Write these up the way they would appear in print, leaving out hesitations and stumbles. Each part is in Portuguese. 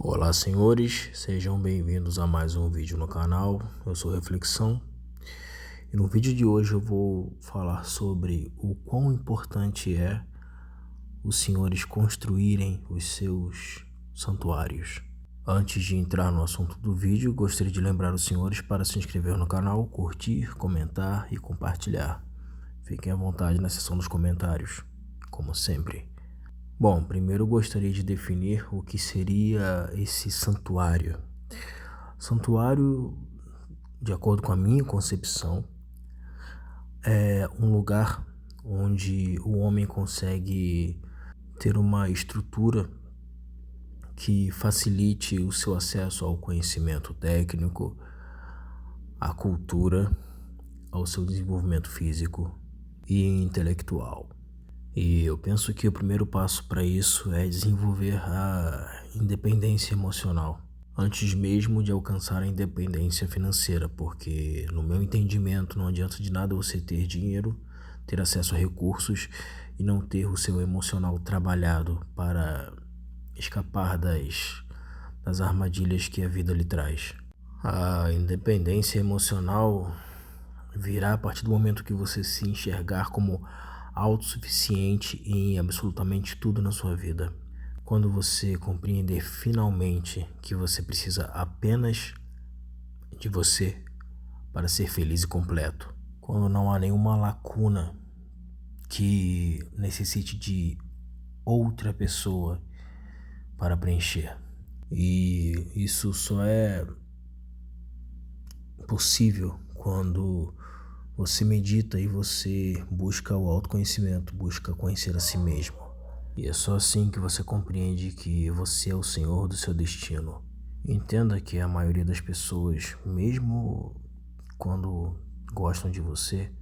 Olá, senhores, sejam bem-vindos a mais um vídeo no canal. Eu sou Reflexão e no vídeo de hoje eu vou falar sobre o quão importante é os senhores construírem os seus santuários. Antes de entrar no assunto do vídeo, gostaria de lembrar os senhores para se inscrever no canal, curtir, comentar e compartilhar. Fiquem à vontade na seção dos comentários, como sempre. Bom, primeiro eu gostaria de definir o que seria esse santuário. Santuário, de acordo com a minha concepção, é um lugar onde o homem consegue ter uma estrutura que facilite o seu acesso ao conhecimento técnico, à cultura, ao seu desenvolvimento físico e intelectual. E eu penso que o primeiro passo para isso é desenvolver a independência emocional, antes mesmo de alcançar a independência financeira, porque no meu entendimento não adianta de nada você ter dinheiro, ter acesso a recursos e não ter o seu emocional trabalhado para escapar das armadilhas que a vida lhe traz. A independência emocional virá a partir do momento que você se enxergar como autossuficiente em absolutamente tudo na sua vida. Quando você compreender finalmente que você precisa apenas de você para ser feliz e completo. Quando não há nenhuma lacuna que necessite de outra pessoa para preencher. E isso só é possível quando você medita e você busca o autoconhecimento, busca conhecer a si mesmo. E é só assim que você compreende que você é o senhor do seu destino. Entenda que a maioria das pessoas, mesmo quando gostam de você,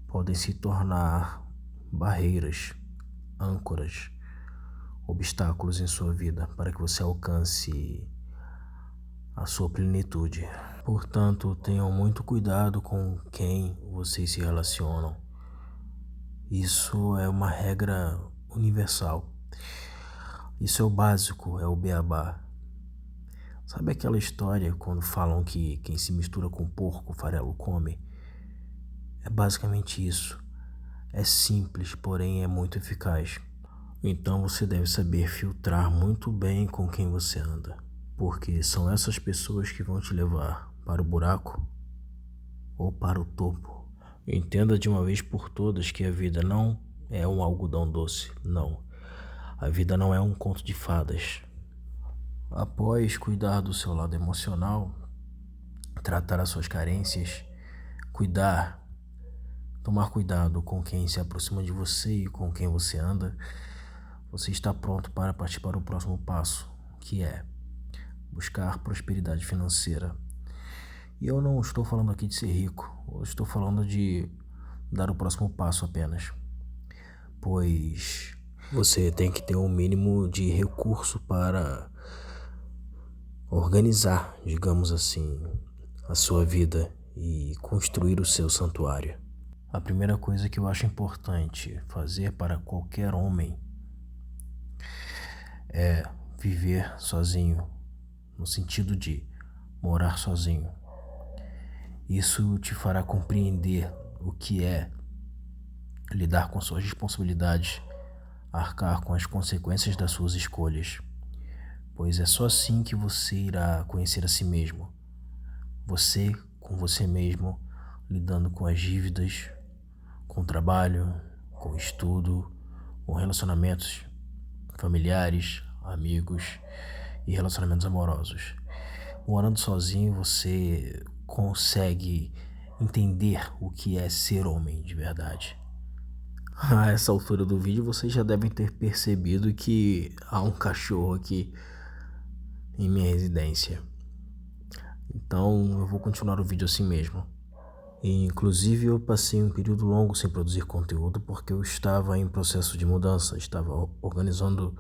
podem se tornar barreiras, âncoras, obstáculos em sua vida para que você alcance a sua plenitude. Portanto, tenham muito cuidado com quem vocês se relacionam. Isso é uma regra universal. Isso é o básico, é o beabá. Sabe aquela história quando falam que quem se mistura com porco, o farelo come? É basicamente isso. É simples, porém é muito eficaz. Então você deve saber filtrar muito bem com quem você anda, porque são essas pessoas que vão te levar para o buraco ou para o topo. Entenda de uma vez por todas que a vida não é um algodão doce, não. A vida não é um conto de fadas. Após cuidar do seu lado emocional, tratar as suas carências, tomar cuidado com quem se aproxima de você e com quem você anda, você está pronto para partir para o próximo passo, que é buscar prosperidade financeira. E eu não estou falando aqui de ser rico, eu estou falando de dar o próximo passo apenas, pois você tem que ter um mínimo de recurso para organizar, digamos assim, a sua vida e construir o seu santuário. A primeira coisa que eu acho importante fazer para qualquer homem é viver sozinho, no sentido de morar sozinho. Isso te fará compreender o que é lidar com suas responsabilidades, arcar com as consequências das suas escolhas, pois é só assim que você irá conhecer a si mesmo. Você com você mesmo, lidando com as dívidas, com o trabalho, com o estudo, com relacionamentos familiares, amigos e relacionamentos amorosos. Morando sozinho, você consegue entender o que é ser homem de verdade. A essa altura do vídeo, vocês já devem ter percebido que há um cachorro aqui em minha residência. Então eu vou continuar o vídeo assim mesmo. E, inclusive, eu passei um período longo sem produzir conteúdo porque eu estava em processo de mudança, estava organizando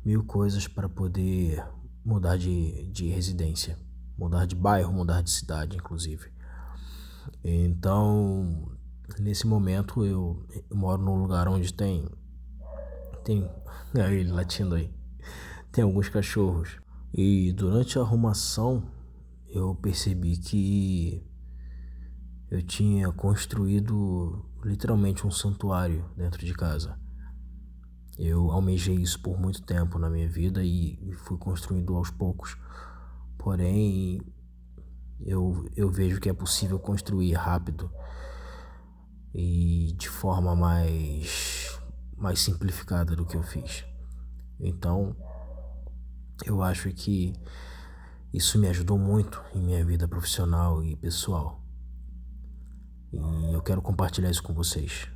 1000 coisas para poder mudar de residência, mudar de bairro, mudar de cidade, inclusive. Então, nesse momento, eu moro num lugar onde tem ele latindo aí, tem alguns cachorros. E durante a arrumação eu percebi que eu tinha construído literalmente um santuário dentro de casa. Eu almejei isso por muito tempo na minha vida e fui construindo aos poucos. Porém, eu vejo que é possível construir rápido e de forma mais simplificada do que eu fiz. Então, eu acho que isso me ajudou muito em minha vida profissional e pessoal. E eu quero compartilhar isso com vocês.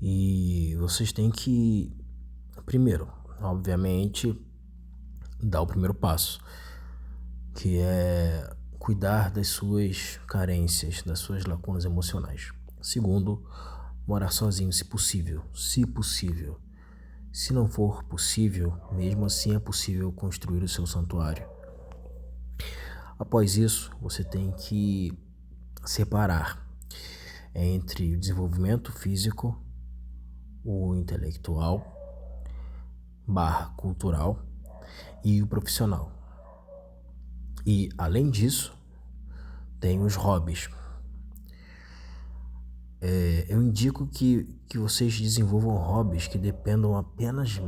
E vocês têm que, primeiro, obviamente, dar o primeiro passo, que é cuidar das suas carências, das suas lacunas emocionais. Segundo, morar sozinho, se possível. Se possível. Se não for possível, mesmo assim é possível construir o seu santuário. Após isso, você tem que separar entre o desenvolvimento físico, o intelectual, cultural e o profissional. E, além disso, tem os hobbies. Eu indico que vocês desenvolvam hobbies que dependam apenas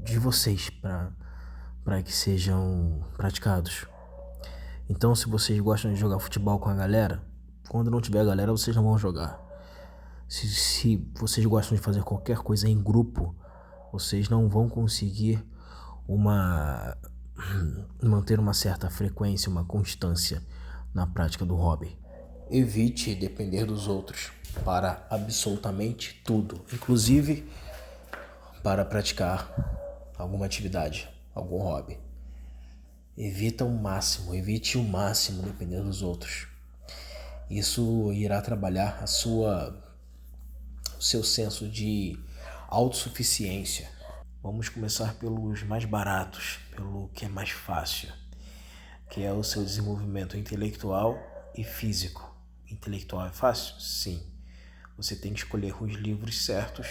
de vocês para que sejam praticados. Então, se vocês gostam de jogar futebol com a galera, quando não tiver galera, vocês não vão jogar. Se vocês gostam de fazer qualquer coisa em grupo, vocês não vão conseguir manter uma certa frequência, uma constância na prática do hobby. Evite depender dos outros para absolutamente tudo, inclusive para praticar alguma atividade, algum hobby. Evite o máximo depender dos outros. Isso irá trabalhar o seu senso de autossuficiência. Vamos começar pelos mais baratos, pelo que é mais fácil, que é o seu desenvolvimento intelectual e físico. Intelectual é fácil? Sim. Você tem que escolher os livros certos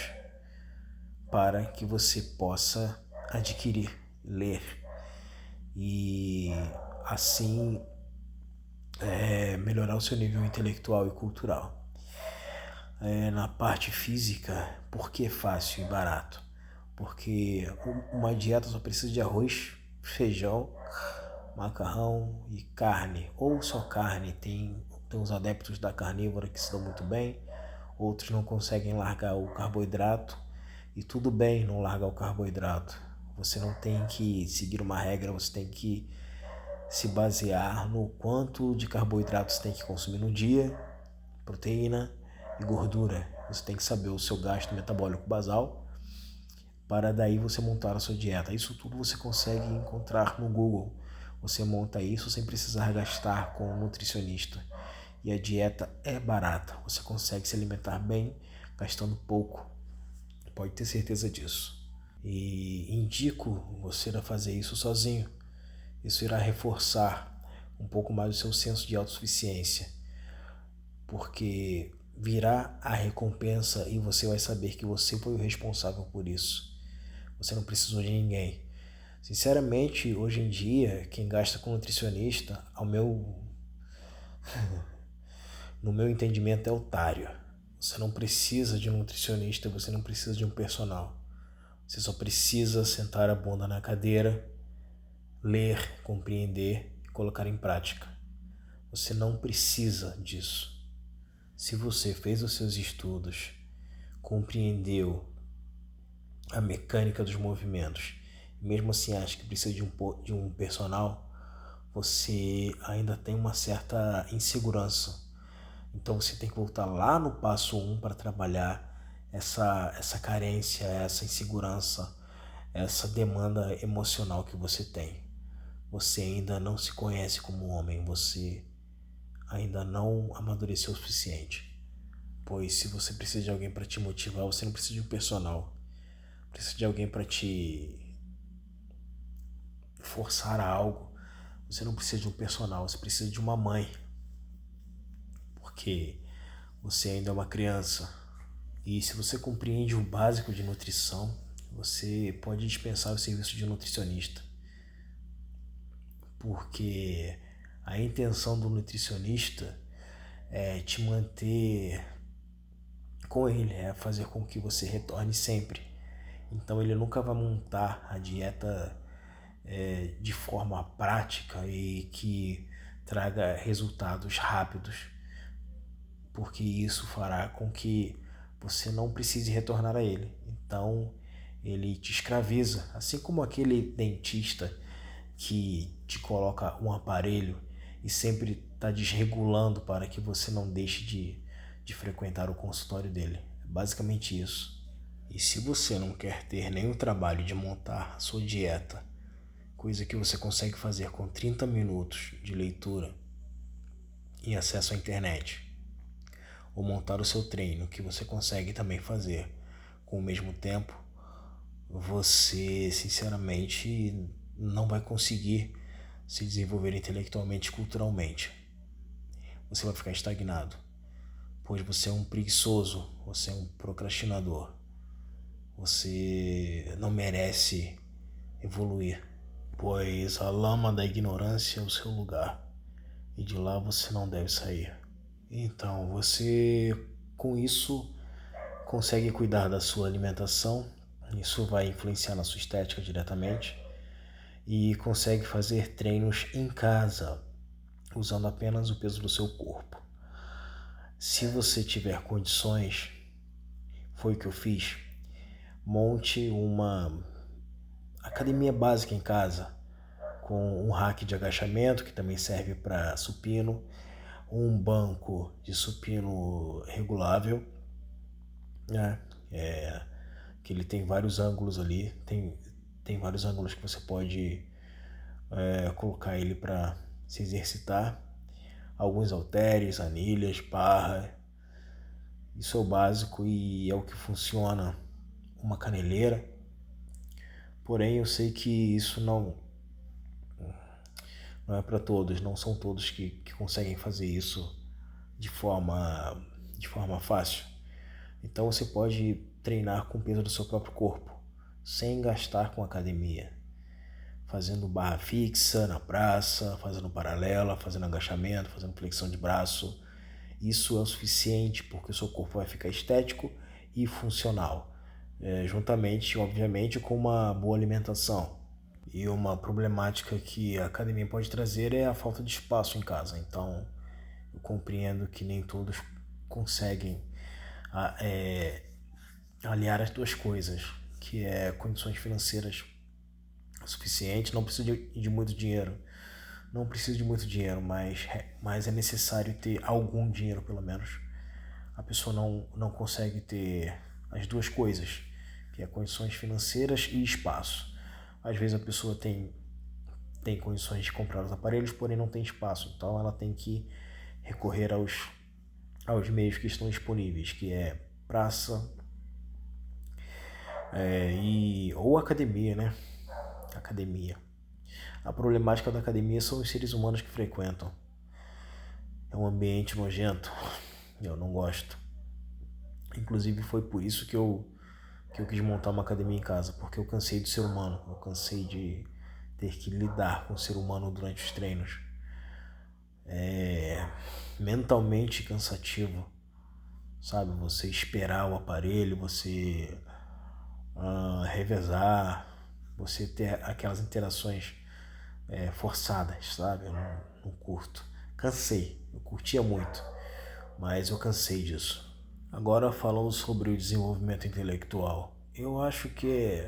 para que você possa adquirir, ler e assim melhorar o seu nível intelectual e cultural. Na parte física, por que fácil e barato? Porque uma dieta só precisa de arroz, feijão, macarrão e carne, ou só carne. Tem uns adeptos da carnívora que se dão muito bem, outros não conseguem largar o carboidrato, e tudo bem não largar o carboidrato. Você não tem que seguir uma regra, você tem que se basear no quanto de carboidrato você tem que consumir no dia, proteína e gordura. Você tem que saber o seu gasto metabólico basal para daí você montar a sua dieta. Isso tudo você consegue encontrar no Google. Você monta isso sem precisar gastar com um nutricionista. E a dieta é barata. Você consegue se alimentar bem, gastando pouco. Pode ter certeza disso. E indico você a fazer isso sozinho. Isso irá reforçar um pouco mais o seu senso de autossuficiência. Porque virá a recompensa e você vai saber que você foi o responsável por isso. Você não precisou de ninguém. Sinceramente, hoje em dia, quem gasta com nutricionista, no meu entendimento, é otário. Você não precisa de um nutricionista, você não precisa de um personal. Você só precisa sentar a bunda na cadeira, ler, compreender e colocar em prática. Você não precisa disso. Se você fez os seus estudos, compreendeu a mecânica dos movimentos, mesmo assim acha que precisa de um personal, você ainda tem uma certa insegurança. Então você tem que voltar lá no passo 1 para trabalhar essa carência, essa insegurança, essa demanda emocional que você tem. Você ainda não se conhece como homem, você ainda não amadureceu o suficiente. Pois se você precisa de alguém para te motivar, você não precisa de um personal. Precisa de alguém para te forçar a algo. Você não precisa de um personal, você precisa de uma mãe. Porque você ainda é uma criança. E se você compreende o básico de nutrição, você pode dispensar o serviço de nutricionista. porque a intenção do nutricionista é te manter com ele, é fazer com que você retorne sempre. Então ele nunca vai montar a dieta de forma prática e que traga resultados rápidos, porque isso fará com que você não precise retornar a ele. Então ele te escraviza, assim como aquele dentista que te coloca um aparelho e sempre está desregulando para que você não deixe de frequentar o consultório dele. É basicamente isso. E se você não quer ter nenhum trabalho de montar a sua dieta, coisa que você consegue fazer com 30 minutos de leitura e acesso à internet, ou montar o seu treino, que você consegue também fazer com o mesmo tempo, você sinceramente não vai conseguir se desenvolver intelectualmente e culturalmente. Você vai ficar estagnado, pois você é um preguiçoso, você é um procrastinador. Você não merece evoluir, pois a lama da ignorância é o seu lugar e de lá você não deve sair. Então você, com isso, consegue cuidar da sua alimentação, isso vai influenciar na sua estética diretamente, e consegue fazer treinos em casa, usando apenas o peso do seu corpo. Se você tiver condições, foi o que eu fiz, monte uma academia básica em casa, com um rack de agachamento, que também serve para supino, um banco de supino regulável, né? Que ele tem vários ângulos ali, tem vários ângulos que você pode colocar ele para se exercitar. Alguns halteres, anilhas, barra. Isso é o básico e é o que funciona. Uma caneleira. Porém, eu sei que isso não é para todos, não são todos que conseguem fazer isso de forma fácil. Então você pode treinar com o peso do seu próprio corpo, sem gastar com academia, fazendo barra fixa na praça, fazendo paralela, fazendo agachamento, fazendo flexão de braço. Isso é o suficiente, porque o seu corpo vai ficar estético e funcional, juntamente, obviamente, com uma boa alimentação. E uma problemática que a academia pode trazer é a falta de espaço em casa. Então, eu compreendo que nem todos conseguem aliar as duas coisas, que é condições financeiras suficientes. Não preciso de muito dinheiro. Não preciso de muito dinheiro, mas é necessário ter algum dinheiro, pelo menos. A pessoa não consegue ter as duas coisas, que é condições financeiras e espaço. Às vezes a pessoa tem condições de comprar os aparelhos, porém não tem espaço. Então ela tem que recorrer aos meios que estão disponíveis, que é praça ou academia, né? Academia. A problemática da academia são os seres humanos que frequentam. É um ambiente nojento. Eu não gosto. Inclusive foi por isso que eu quis montar uma academia em casa, porque eu cansei do ser humano. Eu cansei de ter que lidar com o ser humano durante os treinos. É mentalmente cansativo, sabe? Você esperar o aparelho, você revezar, você ter aquelas interações forçadas, sabe? Eu não curto. Cansei, eu curtia muito, mas eu cansei disso. Agora falando sobre o desenvolvimento intelectual, eu acho que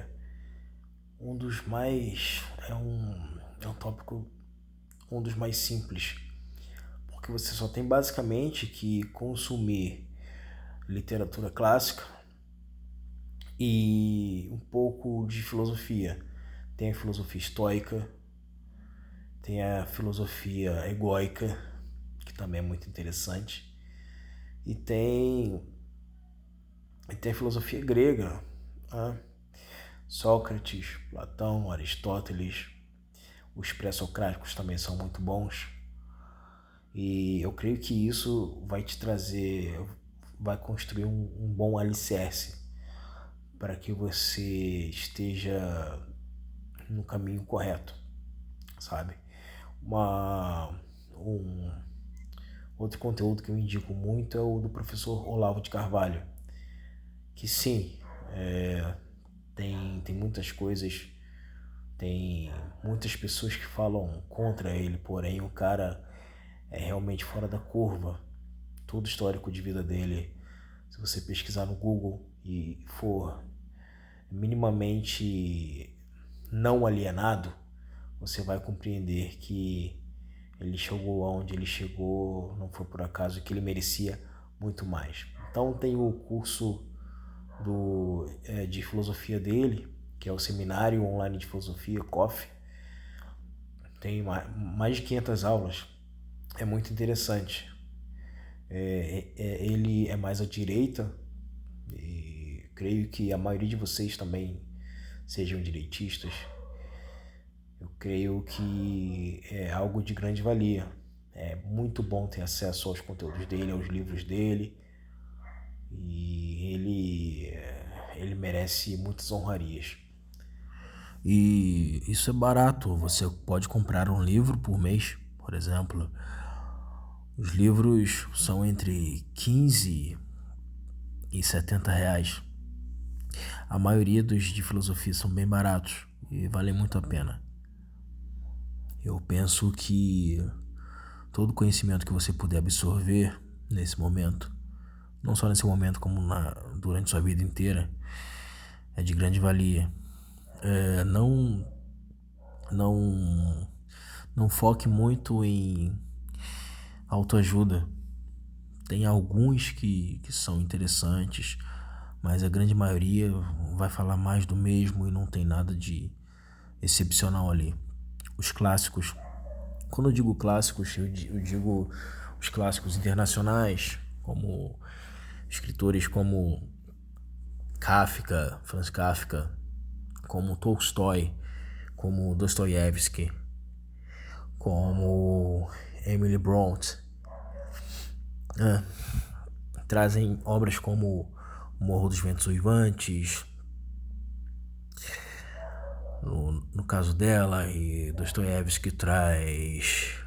um dos mais é um tópico um dos mais simples, porque você só tem basicamente que consumir literatura clássica e um pouco de filosofia. Tem a filosofia estoica, tem a filosofia egóica, que também é muito interessante, e tem a filosofia grega, né? Sócrates, Platão, Aristóteles, os pré-socráticos também são muito bons. E eu creio que isso vai te trazer, vai construir um bom alicerce para que você esteja no caminho correto, sabe? Um outro conteúdo que eu indico muito é o do professor Olavo de Carvalho, que sim, tem muitas coisas, tem muitas pessoas que falam contra ele, porém o cara é realmente fora da curva. Todo o histórico de vida dele, se você pesquisar no Google e for minimamente não alienado, você vai compreender que ele chegou aonde ele chegou, não foi por acaso, que ele merecia muito mais. Então tem o curso de filosofia dele, que é o Seminário Online de Filosofia, COF. Tem mais de 500 aulas, é muito interessante. Ele é mais à direita, e creio que a maioria de vocês também sejam direitistas. Eu creio que é algo de grande valia. É muito bom ter acesso aos conteúdos dele, aos livros dele, e ele merece muitas honrarias. E isso é barato, você pode comprar um livro por mês, por exemplo. Os livros são entre 15 e 70 reais. A maioria dos de filosofia são bem baratos e valem muito a pena. Eu penso que todo conhecimento que você puder absorver nesse momento, não só nesse momento como durante sua vida inteira, é de grande valia. Não foque muito em autoajuda. Tem alguns que são interessantes, mas a grande maioria vai falar mais do mesmo e não tem nada de excepcional ali. Os clássicos, quando eu digo clássicos, eu digo os clássicos internacionais, como escritores como Kafka, Franz Kafka, como Tolstói, como Dostoiévski, como Emily Bront. Trazem obras como Morro dos Ventos Uivantes, no caso dela, e Dostoiévski traz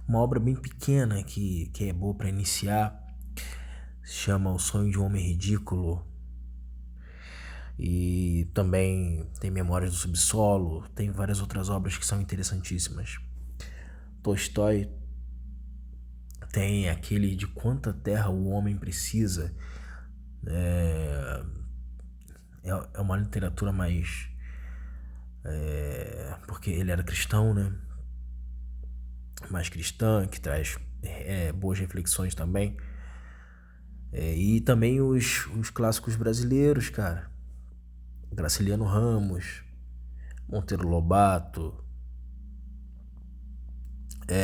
uma obra bem pequena que é boa para iniciar, se chama O Sonho de um Homem Ridículo. E também tem Memórias do Subsolo, tem várias outras obras que são interessantíssimas. Tolstói tem aquele De Quanta Terra o Homem Precisa. É uma literatura mais... porque ele era cristão, né? Mais cristã, que traz boas reflexões também. E também os clássicos brasileiros, cara. Graciliano Ramos, Monteiro Lobato,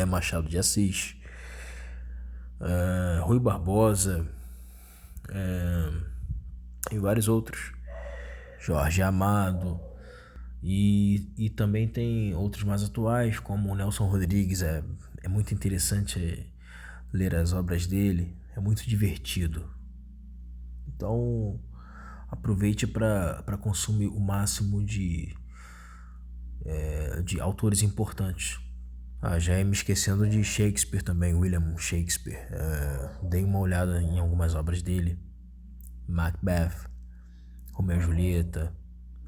Machado de Assis, Rui Barbosa, e vários outros, Jorge Amado, e também tem outros mais atuais, como o Nelson Rodrigues. É muito interessante ler as obras dele, é muito divertido. Então aproveite para consumir o máximo de autores importantes. Já ia me esquecendo de Shakespeare também, William Shakespeare. Dei uma olhada em algumas obras dele. Macbeth, Romeu e Julieta,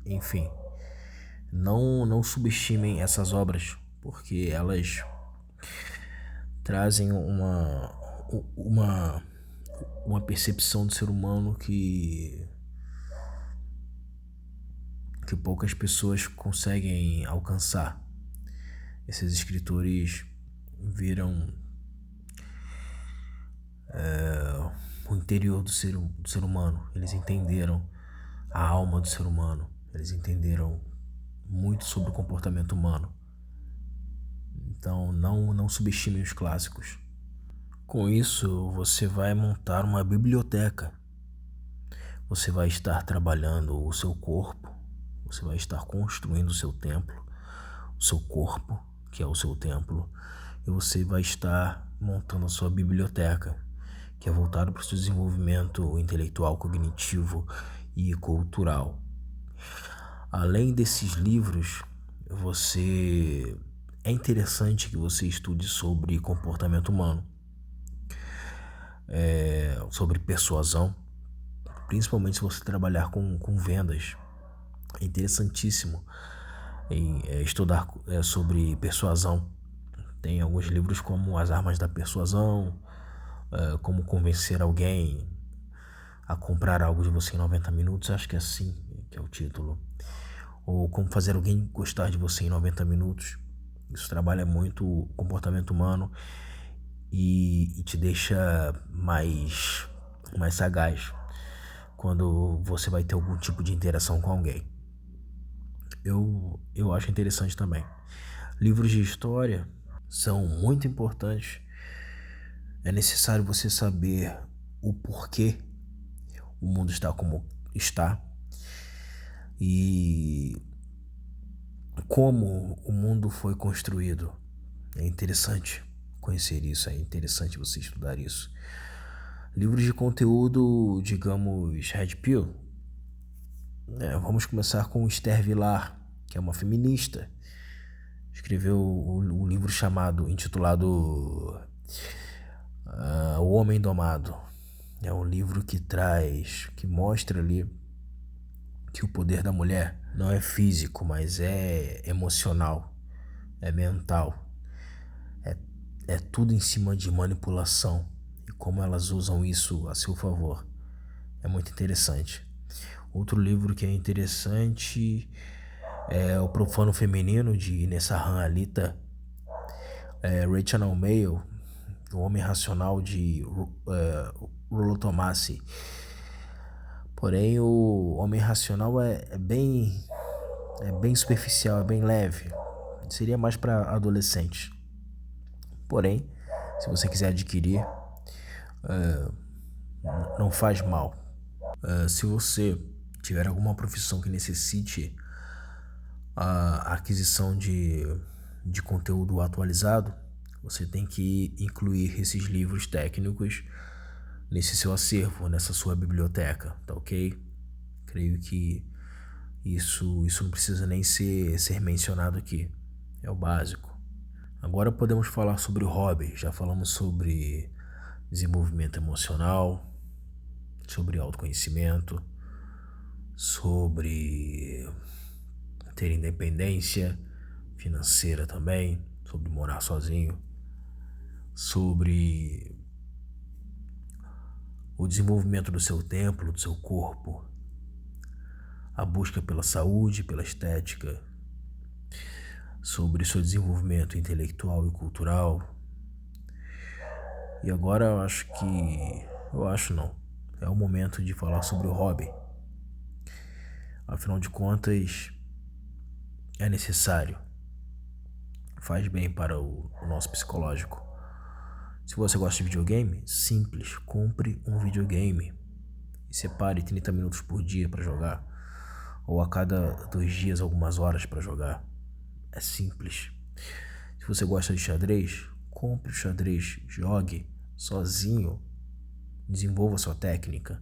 enfim. Não subestimem essas obras, porque elas trazem uma percepção do ser humano que poucas pessoas conseguem alcançar. Esses escritores viram o interior do ser humano. Eles entenderam a alma do ser humano. Eles entenderam muito sobre o comportamento humano. Então não subestimem os clássicos. Com isso, você vai montar uma biblioteca. Você vai estar trabalhando o seu corpo. Você vai estar construindo o seu templo. O seu corpo, que é o seu templo. E você vai estar montando a sua biblioteca, que é voltada para o seu desenvolvimento intelectual, cognitivo e cultural. Além desses livros, você é interessante que você estude sobre comportamento humano, sobre persuasão, principalmente se você trabalhar com vendas. É interessantíssimo estudar sobre persuasão. Tem alguns livros como As Armas da Persuasão, Como Convencer Alguém a Comprar Algo de Você em 90 Minutos, acho que é assim que é o título. Ou Como Fazer Alguém Gostar de Você em 90 Minutos. Isso trabalha muito o comportamento humano e te deixa mais sagaz quando você vai ter algum tipo de interação com alguém. Eu acho interessante também. Livros de história são muito importantes. É necessário você saber o porquê o mundo está como está e como o mundo foi construído. É interessante conhecer isso, é interessante você estudar isso. Livros de conteúdo, digamos, Red Pill. Vamos começar com Esther Vilar, que é uma feminista. Escreveu um livro intitulado O Homem Domado. É um livro que mostra ali que o poder da mulher não é físico, mas é emocional, é mental. É tudo em cima de manipulação e como elas usam isso a seu favor. É muito interessante. Outro livro que é interessante é O Profano Feminino, de Nessahan Alita. Rational Mail, O Homem Racional, de Rollo Tomassi. Porém, o Homem Racional é bem superficial, é bem leve. Seria mais para adolescentes. Porém, se você quiser adquirir, não faz mal. Se você tiver alguma profissão que necessite a aquisição de conteúdo atualizado, você tem que incluir esses livros técnicos nesse seu acervo, nessa sua biblioteca, tá ok? Creio que isso não precisa nem ser mencionado aqui, é o básico. Agora podemos falar sobre o hobby. Já falamos sobre desenvolvimento emocional, sobre autoconhecimento, sobre ter independência financeira também, sobre morar sozinho, sobre o desenvolvimento do seu templo, do seu corpo, a busca pela saúde, pela estética, sobre seu desenvolvimento intelectual e cultural. E agora eu acho não, é o momento de falar sobre o hobby. Afinal de contas, é necessário, faz bem para o nosso psicológico. Se você gosta de videogame, simples, compre um videogame e separe 30 minutos por dia para jogar, ou a cada 2 dias algumas horas para jogar. É simples. Se você gosta de xadrez, compre o xadrez, jogue sozinho, desenvolva sua técnica,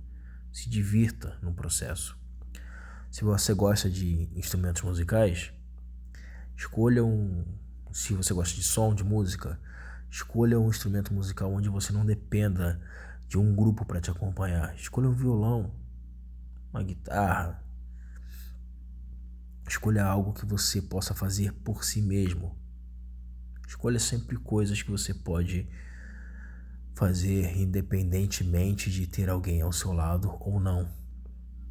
se divirta no processo. Se você gosta de instrumentos musicais, se você gosta de som, de música, escolha um instrumento musical onde você não dependa de um grupo para te acompanhar. Escolha um violão, uma guitarra. Escolha algo que você possa fazer por si mesmo. Escolha sempre coisas que você pode fazer independentemente de ter alguém ao seu lado ou não.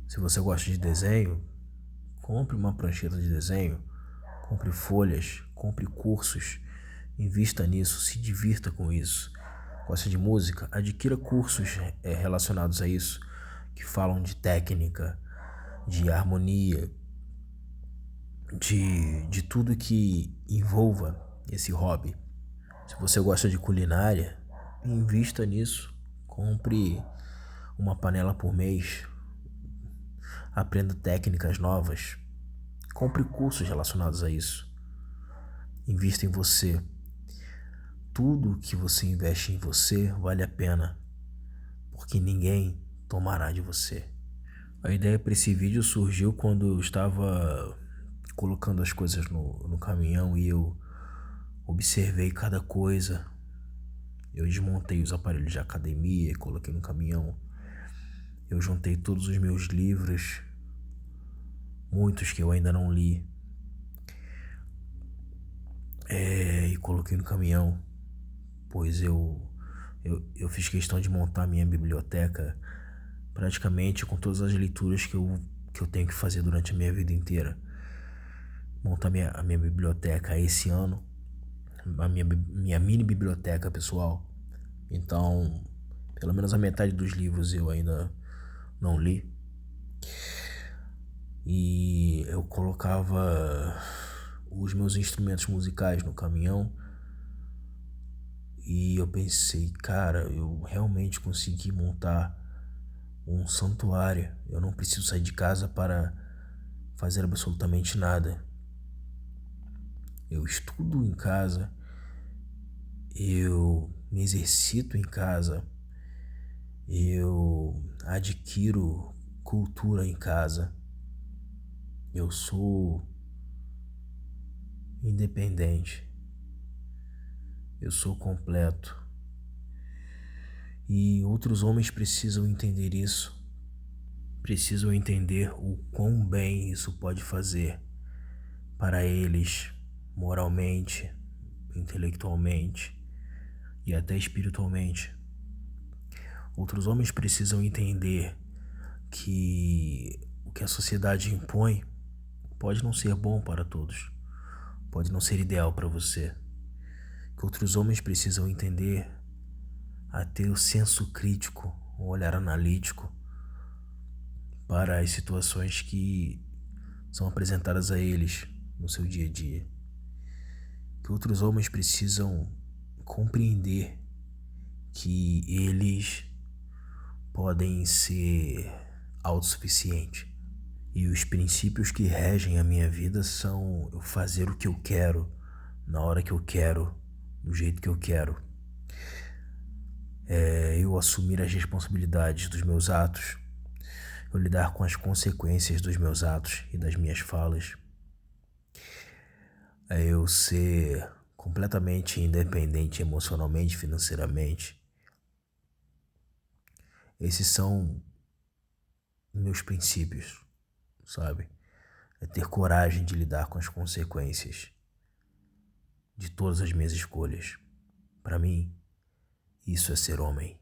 Se você gosta de desenho, compre uma prancheta de desenho, compre folhas, compre cursos, invista nisso, se divirta com isso. Gosta de música? Adquira cursos relacionados a isso, que falam de técnica, de harmonia, de tudo que envolva esse hobby. Se você gosta de culinária, invista nisso. Compre uma panela por mês. Aprenda técnicas novas. Compre cursos relacionados a isso. Invista em você. Tudo que você investe em você vale a pena, porque ninguém tomará de você. A ideia para esse vídeo surgiu quando eu estava colocando as coisas no caminhão e eu observei cada coisa. Eu desmontei os aparelhos de academia e coloquei no caminhão. Eu juntei todos os meus livros, muitos que eu ainda não li, e coloquei no caminhão, pois eu fiz questão de montar minha biblioteca praticamente com todas as leituras que eu tenho que fazer durante a minha vida inteira. Montar a minha biblioteca esse ano, minha mini biblioteca pessoal. Então, pelo menos a metade dos livros eu ainda não li. E eu colocava os meus instrumentos musicais no caminhão. E eu pensei, cara, eu realmente consegui montar um santuário. Eu não preciso sair de casa para fazer absolutamente nada. Eu estudo em casa, eu me exercito em casa, eu adquiro cultura em casa. Eu sou independente. Eu sou completo. E outros homens precisam entender isso. Precisam entender o quão bem isso pode fazer para eles, moralmente, intelectualmente e até espiritualmente. Outros homens precisam entender que o que a sociedade impõe pode não ser bom para todos, pode não ser ideal para você. Que outros homens precisam entender a ter o senso crítico, o olhar analítico para as situações que são apresentadas a eles no seu dia a dia. Que outros homens precisam compreender que eles podem ser autossuficientes. E os princípios que regem a minha vida são eu fazer o que eu quero, na hora que eu quero, do jeito que eu quero. Eu assumir as responsabilidades dos meus atos, eu lidar com as consequências dos meus atos e das minhas falas. Eu ser completamente independente emocionalmente, financeiramente. Esses são meus princípios, sabe? É ter coragem de lidar com as consequências de todas as minhas escolhas. Para mim, isso é ser homem.